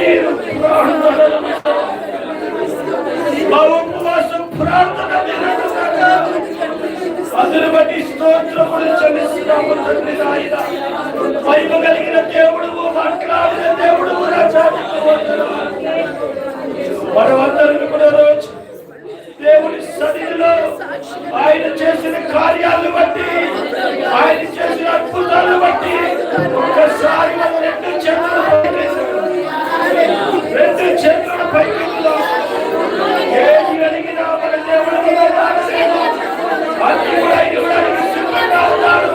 కన్నీరు ప్రార్థనలు మా ఉపవాసం ప్రార్థన అందును బట్టి స్తోత్రములు చెల్లిస్తున్నాము తండ్రి. నాయన మహిమ కలిగిన దేవుడు, మాట్లాడిన దేవుడు, మనమందరం కూడా రోజు దేవుని సన్నిధిలో ఆయన చేసిన కార్యాలను బట్టి, ఆయన చేసిన అద్భుతాలను బట్టి ఒక్కసారి రెండు చేతుల పైకి ఏది అడిగినా మన దేవుడు అది కూడా ఇవ్వడానికి సిద్ధంగా ఉన్నాడు.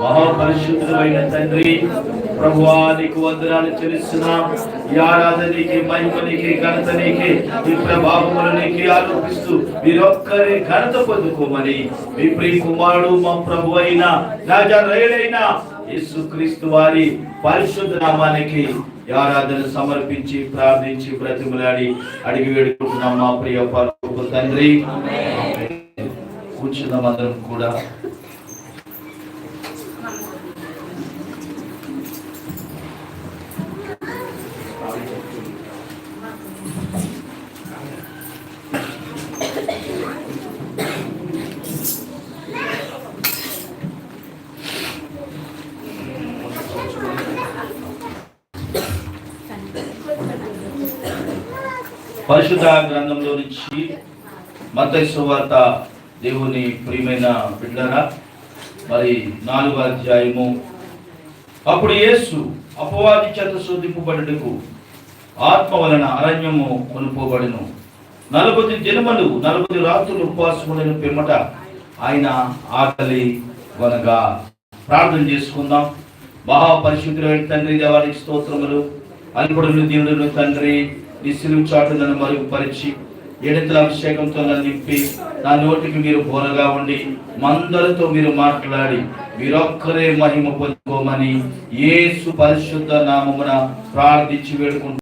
మహాపరిశుద్ధుడైన తండ్రి, ప్రభువా నీకు వందనాలు చెల్లిస్తున్నాం. ఈ ఆరాధనకి, మహిమనికి, ఘనతనికి, ఈ ప్రభావములనికి ఆరోపిస్తూ మీరొక్కరే ఘనత పొందుకోమని మీ ప్రియ కుమారుడు మా ప్రభు అయిన రాజారైన యేసుక్రీస్తు వారి పరిశుద్ధ నామానికి ఆరాధన సమర్పించి ప్రార్థించి బ్రతిమలాడి అడిగి వేడుకుంటున్నాం మా ప్రియ పరలోకపు తండ్రి. కూర్చున్నాం అందరం కూడా. పరిశుద్ధ గ్రంథంలో నుంచి మత్తయి సువార్త, దేవుని ప్రియమైన బిడ్డలారా, మరి 4వ అధ్యాయము. అప్పుడు యేసు అపవాది చేత శోధింపబడుటకు ఆత్మ వలన అరణ్యము కొనుపోబడెను. 40 దినములు 40 రాత్రులు ఉపవాసములను పిమ్మట ఆయన ఆకలి కొనగా. ప్రార్థన చేసుకుందాం. మహాపరిశుద్ధుడైన తండ్రి, దేవానికి స్తోత్రములు. అల్పుడును దేవుడును తండ్రి, నీ సిలువ చాటులను మరుగుపరిచి ఎడతల అభిషేకంతో నన్ను నింపి నా నోటికి మీరు బోరగా ఉండి మందరితో మీరు మాట్లాడి మీరొక్కరే మహిమ పొందుకోమని యేసు పరిశుద్ధ నామమున ప్రార్థించి వేడుకుంటున్నాను.